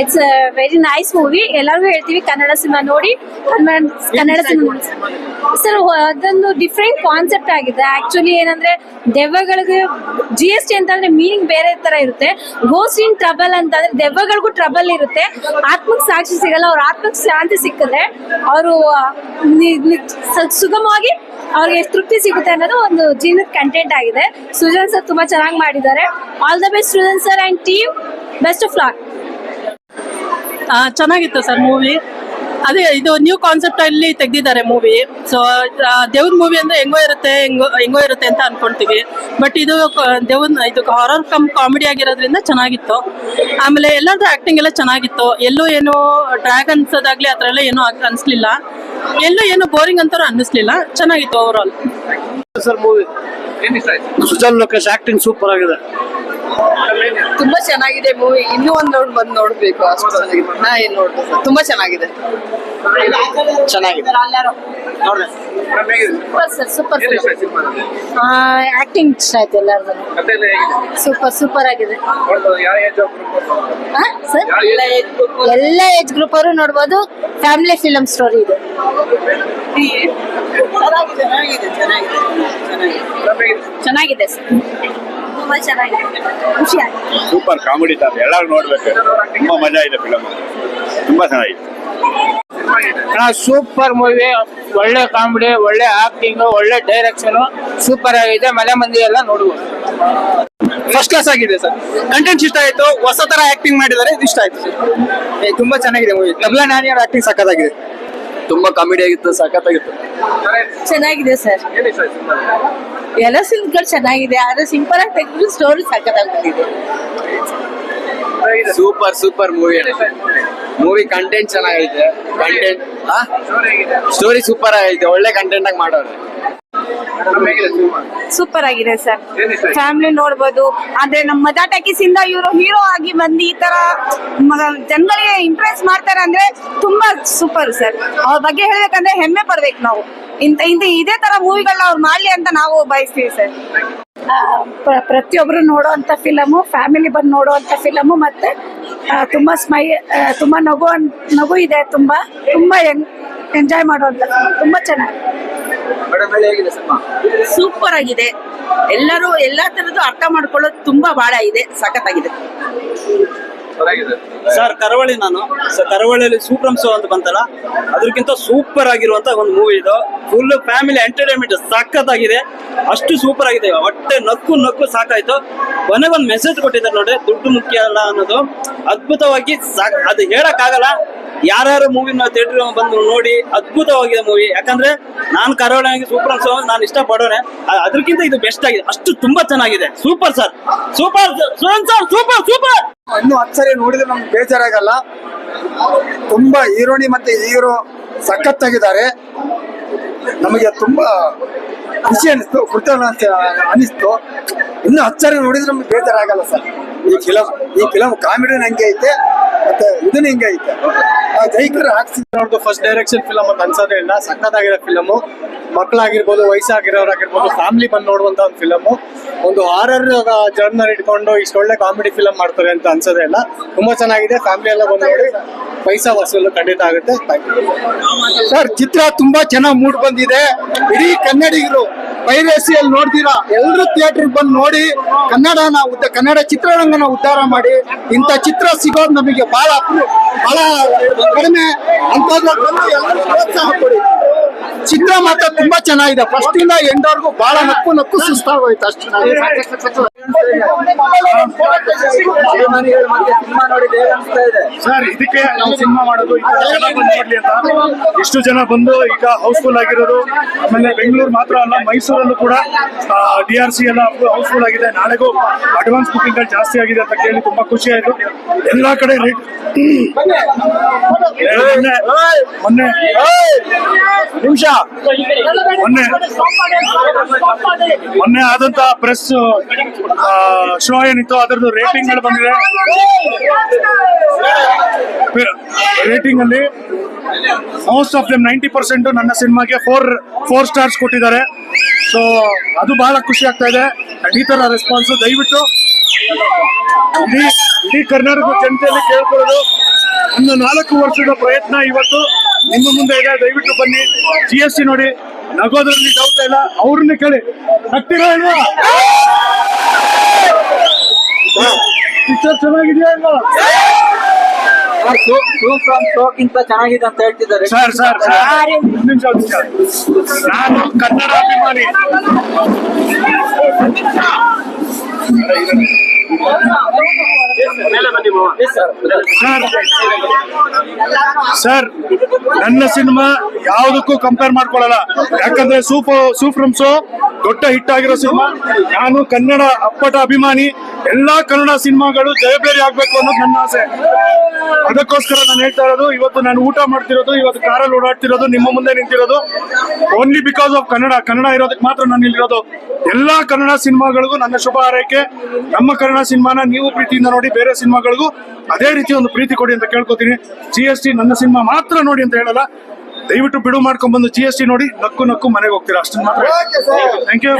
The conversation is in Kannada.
It's a very nice movie. ಎಲ್ಲರಿಗೂ ಹೇಳ್ತೀವಿ ಕನ್ನಡ ಸಿನಿಮಾ ನೋಡಿ. ಕನ್ನಡ ಸಿನಿಮಾ ಸರ್ ಅದೊಂದು ಡಿಫ್ರೆಂಟ್ ಕಾನ್ಸೆಪ್ಟ್ ಆಗಿದೆ. ಆಕ್ಚುಲಿ ಏನಂದ್ರೆ ದೆವ್ವಗಳಿಗೆ GST ಅಂತಂದ್ರೆ ಮೀನಿಂಗ್ ಬೇರೆ ತರ ಇರುತ್ತೆ. ಗೋಸ್ಟ್ ಇನ್ ಟ್ರಬಲ್ ಅಂತಂದ್ರೆ ದೆವ್ವಗಳಿಗೂ ಟ್ರಬಲ್ ಇರುತ್ತೆ. ಆತ್ಮಕ್ ಸಾಕ್ಷಿ ಸಿಗಲ್ಲ, ಅವ್ರ ಆತ್ಮಕ್ ಶಾಂತಿ ಸಿಕ್ಕಿದ್ರೆ ಅವರು ಸುಗಮವಾಗಿ ಅವ್ರಿಗೆ ತೃಪ್ತಿ ಸಿಗುತ್ತೆ ಅನ್ನೋದು ಒಂದು ಜೀವನದ ಕಂಟೆಂಟ್ ಆಗಿದೆ. ಸೃಜನ್ ಸರ್ ತುಂಬಾ ಚೆನ್ನಾಗಿ ಮಾಡಿದ್ದಾರೆ. All the best Srujan sir and team. Best of lock. ಚೆನ್ನಾಗಿತ್ತು ಸರ್ ಮೂವಿ. ಅದೇ ಇದು ನ್ಯೂ ಕಾನ್ಸೆಪ್ಟ್ ಅಲ್ಲಿ ತೆಗ್ದಿದ್ದಾರೆ ಮೂವಿ. ಸೊ ದೇವ್ರ ಮೂವಿ ಅಂದ್ರೆ ಹೆಂಗೋ ಇರುತ್ತೆ ಅಂತ ಅನ್ಕೊಂತೀವಿ. ಬಟ್ ಇದು ಇದು ಹಾರರ್ ಕಮ್ ಕಾಮಿಡಿ ಆಗಿರೋದ್ರಿಂದ ಚೆನ್ನಾಗಿತ್ತು. ಆಮೇಲೆ ಎಲ್ಲರದ್ದು ಆಕ್ಟಿಂಗ್ ಎಲ್ಲ ಚೆನ್ನಾಗಿತ್ತು. ಎಲ್ಲೂ ಏನು ಡ್ರ್ಯಾಗ್ ಅನ್ಸೋದಾಗ್ಲಿ ಅದ್ರೆಲ್ಲ ಏನೂ ಅನ್ಸ್ಲಿಲ್ಲ. ಎಲ್ಲೂ ಏನು ಬೋರಿಂಗ್ ಅಂತಾರು ಅನ್ನಿಸ್ಲಿಲ್ಲ. ಚೆನ್ನಾಗಿತ್ತು over all. Sir movie Sujal Lokesh acting super ಆಗಿದೆ. ತುಂಬಾ ಚೆನ್ನಾಗಿದೆ ಮೂವಿ. ಇನ್ನೂ ಒಂದ್ ಬಂದು ನೋಡ್ಬೇಕು. ಅಷ್ಟು ಚೆನ್ನಾಗಿದೆ. ಏನ್ ನೋಡ್ಬೇಕು, ತುಂಬಾ ಚೆನ್ನಾಗಿದೆ. ಸೂಪರ್ ಆಕ್ಟಿಂಗ್ ಇಷ್ಟ ಆಯ್ತು ಎಲ್ಲರದು. ಸೂಪರ್ ಆಗಿದೆ ಸರ್. ಎಲ್ಲ ಏಜ್ ಗ್ರೂಪ್ ಅವರು ನೋಡ್ಬೋದು. ಫ್ಯಾಮಿಲಿ ಫಿಲಂ ಸ್ಟೋರಿ ಇದೆ. ಚೆನ್ನಾಗಿದೆ ಸರ್. ತುಂಬಾ ಚೆನ್ನಾಗಿದೆ. ಖುಷಿ ಆಗಿದೆ. ಸೂಪರ್ ಕಾಮಿಡಿ ತರ ಎಲ್ಲರೂ ನೋಡ್ಬೇಕು. ತುಂಬಾ ಮಜಾ ಇದೆ ಫಿಲಮ್. ತುಂಬಾ ಚೆನ್ನಾಗಿದೆ. Super movie. ಒಳ್ಳೆ ಕಾಮಿಡಿ, ಒಳ್ಳೆ ಆಕ್ಟಿಂಗ್, ಒಳ್ಳೆ ಡೈರೆಕ್ಷನ್ ಸೂಪರ್ ಆಗಿದೆ. ಮನೆ ಮಂದಿ ಎಲ್ಲ ನೋಡ್ಬೋದು. ಫಸ್ಟ್ ಕ್ಲಾಸ್ ಆಗಿದೆ ಸರ್. ಕಂಟೆಂಟ್ ಇಷ್ಟ ಆಯ್ತು. ಹೊಸ ತರ ಆಕ್ಟಿಂಗ್ ಮಾಡಿದ್ದಾರೆ, ಇದು ಇಷ್ಟ ಆಯ್ತು ಸರ್. ತುಂಬಾ ಚೆನ್ನಾಗಿದೆ ಮೂವಿ. ಡಬ್ಲಾ ನಾನಿ ಅವರ ಆಕ್ಟಿಂಗ್ ಸಖತ್ತಾಗಿದೆ. ತುಂಬಾ ಕಾಮಿಡಿ ಆಗಿತ್ತು, ಸಖತ್ತಾಗಿತ್ತು. ಚೆನ್ನಾಗಿದೆ ಸರ್. ಎಲ್ಲ ಸಿನಿಮಾಗಳು ಚೆನ್ನಾಗಿದೆ. ಆದ್ರೆ ಸಿಂಪಲ್ ಆಗಿ ತೆಗೆದು ಸ್ಟೋರಿ ಸಖತ್ತಾಗಿದೆ. ಸೂಪರ್ ಮೂವಿ ಕಂಟೆಂಟ್ ಚೆನ್ನಾಗೈತೆ. ಸ್ಟೋರಿ ಸೂಪರ್ ಆಗೈತೆ. ಒಳ್ಳೆ ಕಂಟೆಂಟ್ ಆಗಿ ಮಾಡೋರು. ಸೂಪರ್ ಆಗಿದೆ ಸರ್. ಫ್ಯಾಮಿಲಿ ನೋಡ್ಬೋದು. ಆದ್ರೆ ನಮ್ಮ ಮಜಾ ಟಾಕೀಸ್ ಇಂದ ಇವರು ಹೀರೋ ಆಗಿ ಬಂದು ಈ ತರ ಜನಗಳಿಗೆ ಇಂಪ್ರೆಸ್ ಮಾಡ್ತಾರೆ ಅಂದ್ರೆ ತುಂಬಾ ಸೂಪರ್ ಸರ್. ಅವ್ರ ಬಗ್ಗೆ ಹೇಳ್ಬೇಕಂದ್ರೆ ಹೆಮ್ಮೆ ಪಡ್ಬೇಕು ನಾವು. ಇಂತ ಇದೇ ತರ ಮೂವಿಗಳನ್ನ ಅವ್ರು ಮಾಡ್ಲಿ ಅಂತ ನಾವು ಬಯಸ್ತೀವಿ ಸರ್. ಪ್ರತಿಯೊಬ್ರು ನೋಡುವಂತ ಫಿಲಮು, ಫ್ಯಾಮಿಲಿ ಬಂದು ನೋಡುವಂತ ಫಿಲಮು. ಮತ್ತೆ ತುಂಬಾ ನಗು ಇದೆ. ತುಂಬಾ ಎಂಜಾಯ್ ಮಾಡುವಂತ ತುಂಬಾ ಚೆನ್ನಾಗಿ ಸೂಪರ್ ಆಗಿದೆ. ಎಲ್ಲರೂ ಎಲ್ಲಾ ತರದ್ದು ಅರ್ಥ ಮಾಡ್ಕೊಳ್ಳೋದು ತುಂಬಾ ಬಹಳ ಇದೆ. ಸಖತ್ತಾಗಿದೆ ಸರ್. ಕರಾವಳಿ ಕರಾವಳಿಯಲ್ಲಿ ಸೂಪರ್ ಶೋ ಅಂತ ಬಂತಲ್ಲ, ಅದಕ್ಕಿಂತ ಸೂಪರ್ ಆಗಿರುವಂತ ಒಂದು ಮೂವಿ ಇದು. ಫುಲ್ ಫ್ಯಾಮಿಲಿ ಎಂಟರ್ಟೈನ್ಮೆಂಟ್ ಸಖತ್ತಾಗಿದೆ. ಅಷ್ಟು ಸೂಪರ್ ಆಗಿದೆ. ಹೊಟ್ಟೆ ನಕ್ಕು ಸಾಕಾಯ್ತು. ಕೊನೆಗೊಂದು ಮೆಸೇಜ್ ಕೊಟ್ಟಿದ್ದಾರೆ ನೋಡಿ, ದುಡ್ಡು ಮುಖ್ಯ ಅಲ್ಲ ಅನ್ನೋದು. ಅದ್ಭುತವಾಗಿ ಅದು ಹೇಳಕ್ ಆಗಲ್ಲ. ಯಾರ್ಯಾರು ಮೂವಿನ ಥಿಯೇಟರ್ ಬಂದು ನೋಡಿ, ಅದ್ಭುತವಾಗಿದೆ ಮೂವಿ. ಯಾಕಂದ್ರೆ ನಾನು ಕರಾವಳಿ ಸೂಪರ್ ಶೋ ನಾನು ಇಷ್ಟ ಪಡೋನೆ. ಅದಕ್ಕಿಂತ ಇದು ಬೆಸ್ಟ್ ಆಗಿದೆ. ಅಷ್ಟು ತುಂಬಾ ಚೆನ್ನಾಗಿದೆ. Super sir. Super super. ಇನ್ನು 10 ಸರಿ ನೋಡಿದ್ರೆ ನಮ್ಗೆ ಬೇಜಾರಾಗಲ್ಲ. ತುಂಬಾ ಹೀರೋಣಿ ಮತ್ತೆ ಹೀರೋ ಸಖತ್ತಾಗಿದ್ದಾರೆ. ನಮಗೆ ತುಂಬಾ ಖುಷಿ ಅನಿಸ್ತು, ಕೃತಜ್ಞತೆ ಅನಿಸ್ತು. ಇನ್ನು 10 ಸರಿ ನೋಡಿದ್ರೆ ನಮ್ಗೆ ಬೇಜಾರಾಗಲ್ಲ ಸರ್. ಈ ಫಿಲಮ್ ಕಾಮಿಡಿ ಹಂಗೆ ಐತೆ, ಮತ್ತೆ ಇದನ್ನ ಹಿಂಗೆ ಐತೆ. ಜೈಕರ್ ಹಾಕ್ಸಿದ್ದು ಫಸ್ಟ್ ಡೈರೆಕ್ಷನ್ ಫಿಲಮ್ ಅಂತ ಅನ್ಸೋದೇ ಇಲ್ಲ. ಸಖತ್ತಾಗಿರೋ ಫಿಲಮು. ಮಕ್ಕಳಾಗಿರ್ಬೋದು, ವಯಸ್ಸಾಗಿರೋರಾಗಿರ್ಬೋದು, ಫ್ಯಾಮಿಲಿ ಬಂದು ನೋಡುವಂತ ಒಂದು ಫಿಲಮು. ಒಂದು ಹಾರರ್ ಜರ್ನರ್ ಇಟ್ಕೊಂಡು ಇಷ್ಟು ಒಳ್ಳೆ ಕಾಮಿಡಿ ಫಿಲಮ್ ಮಾಡ್ತಾರೆ ಅಂತ ಅನ್ಸೋದೇ ಇಲ್ಲ. ತುಂಬಾ ಚೆನ್ನಾಗಿದೆ. ಫ್ಯಾಮಿಲಿ ಎಲ್ಲ ಬಂದು ನೋಡಿ ಪೈಸಾ ವಸೂಲು ಖಂಡಿತ ಆಗುತ್ತೆ. ಸರ್ ಚಿತ್ರ ತುಂಬಾ ಚೆನ್ನಾಗಿ ಮೂಡ್ ಬಂದಿದೆ. ಇಡೀ ಕನ್ನಡಿಗರು ಪೈರೇಸಿಯಲ್ಲಿ ನೋಡ್ತೀರಾ, ಎಲ್ಲರೂ ಥಿಯೇಟರ್ ಬಂದು ನೋಡಿ ಕನ್ನಡ ಚಿತ್ರರಂಗನ ಉದ್ಧಾರ ಮಾಡಿ. ಇಂಥ ಚಿತ್ರ ಸಿಗೋದು ನಮಗೆ ಬಹಳ ಕಡಿಮೆ. ಅಂತದ್ರಲ್ಲಿ ಎಲ್ಲರೂ ಪ್ರೋತ್ಸಾಹ ಕೊಡಿ. ಚಿತ್ರ ಮಾತ್ರ ತುಂಬಾ ಚೆನ್ನಾಗಿದೆ. ಫಸ್ಟ್ ಇಂದ ಎಂಡ್ವರೆಗೂ ಬಹಳ ನಕ್ಕು ಸುಸ್ತಾಗೋಯ್ತು. ಅಷ್ಟು ಸರ್, ಇದಕ್ಕೆ ನಾವು ಸಿನಿಮಾ ಮಾಡೋದು ನೋಡ್ಲಿ ಅಂತ ಇಷ್ಟು ಜನ ಬಂದು ಈಗ ಹೌಸ್ಫುಲ್ ಆಗಿರೋದು. ಆಮೇಲೆ ಬೆಂಗಳೂರು ಮಾತ್ರ ಅಲ್ಲ, ಮೈಸೂರಲ್ಲೂ ಕೂಡ DRC ಎಲ್ಲ ಹೌಸ್ಫುಲ್ ಆಗಿದೆ. ನಾಳೆಗೂ ಅಡ್ವಾನ್ಸ್ ಬುಕಿಂಗ್ ಗಳು ಜಾಸ್ತಿ ಆಗಿದೆ ಅಂತ ಕೇಳಿ ತುಂಬಾ ಖುಷಿ ಆಯ್ತು. ಎಲ್ಲಾ ಕಡೆ ಮೊನ್ನೆ ಆದಂತ ಪ್ರೆಸ್ ಶೋ ಏನಿತ್ತು ಅದರದ್ದು ರೇಟಿಂಗ್ ಗಳು ಬಂದಿದೆ. ರೇಟಿಂಗ್ ಅಲ್ಲಿ ಮೋಸ್ಟ್ ಆಫ್ ದಮ್ 90% ನನ್ನ ಸಿನಿಮಾಗೆ 4 ಸ್ಟಾರ್ಸ್ ಕೊಟ್ಟಿದ್ದಾರೆ. ಸೊ ಅದು ಬಹಳ ಖುಷಿ ಆಗ್ತಾ ಇದೆ. ಈ ತರ ರೆಸ್ಪಾನ್ಸ್ ದಯವಿಟ್ಟು ಇಡೀ ಕರ್ನಾಟಕ ಜನತೆಯಲ್ಲಿ ಕೇಳ್ಕೊಳ್ಳೋದು, ನನ್ನ 4 ವರ್ಷದ ಪ್ರಯತ್ನ ಇವತ್ತು ನಿಮ್ಮ ಮುಂದೆ ಇದೆ. ದಯವಿಟ್ಟು ಬನ್ನಿ, GST ನೋಡಿ, ನಗೋದ್ರಲ್ಲಿ ಡೌಟ್ ಇಲ್ಲ. ಅವ್ರನ್ನ ಕೇಳಿ, ಹತ್ತಿರ ಇಲ್ವಾ? ಪಿಕ್ಚರ್ ಚೆನ್ನಾಗಿದೆಯಾ ಇಲ್ವಾ? ಚೆನ್ನಾಗಿದೆ ಅಂತ ಹೇಳ್ತಿದ್ದಾರೆ. ಸರ್ ಒಂದ್ ನಿಮಿಷ. ನಾನು ಕನ್ನಡ ಅಭಿಮಾನಿ. ಸರ್ ನನ್ನ ಸಿನಿಮಾ ಯಾವುದಕ್ಕೂ ಕಂಪೇರ್ ಮಾಡ್ಕೊಳ್ಳಲ್ಲ. ಯಾಕಂದ್ರೆ ಸೂಫ್ರಮ್ಸು ದೊಡ್ಡ ಹಿಟ್ ಆಗಿರೋ ಸಿನಿಮಾ. ನಾನು ಕನ್ನಡ ಅಪ್ಪಟ ಅಭಿಮಾನಿ. ಎಲ್ಲಾ ಕನ್ನಡ ಸಿನಿಮಾಗಳು ಜಯಬೇರಿ ಆಗ್ಬೇಕು ಅನ್ನೋದು ನನ್ನ ಆಸೆ. ಅದಕ್ಕೋಸ್ಕರ ನಾನು ಹೇಳ್ತಾ ಇರೋದು, ಇವತ್ತು ನಾನು ಊಟ ಮಾಡ್ತಿರೋದು, ಇವತ್ತು ಕಾರಲ್ಲಿ ಓಡಾಡ್ತಿರೋದು, ನಿಮ್ಮ ಮುಂದೆ ನಿಂತಿರೋದು ಓನ್ಲಿ ಬಿಕಾಸ್ ಆಫ್ ಕನ್ನಡ ಇರೋದಕ್ಕೆ ಮಾತ್ರ ನಾನು ಇಲ್ಲಿರೋದು. ಎಲ್ಲಾ ಕನ್ನಡ ಸಿನಿಮಾಗಳಿಗೂ ನನ್ನ ಶುಭ ಹಾರೈಕೆ. ನಮ್ಮ ಕನ್ನಡ ಸಿನಿಮಾನ ನೀವು ಪ್ರೀತಿಯಿಂದ ನೋಡಿ, ಬೇರೆ ಸಿನಿಮಾಗಳಿಗೂ ಅದೇ ರೀತಿ ಒಂದು ಪ್ರೀತಿ ಕೊಡಿ ಅಂತ ಕೇಳ್ಕೊತೀನಿ. GST ನನ್ನ ಸಿನಿಮಾ ಮಾತ್ರ ನೋಡಿ ಅಂತ ಹೇಳಲ್ಲ, ದಯವಿಟ್ಟು ಬಿಡು ಮಾಡ್ಕೊಂಡ್ ಬಂದು GST ನೋಡಿ, ನಕ್ಕು ಮನೆಗೆ ಹೋಗ್ತೀರಾ, ಅಷ್ಟನ್ನ ಮಾತ್ರ. Thank you.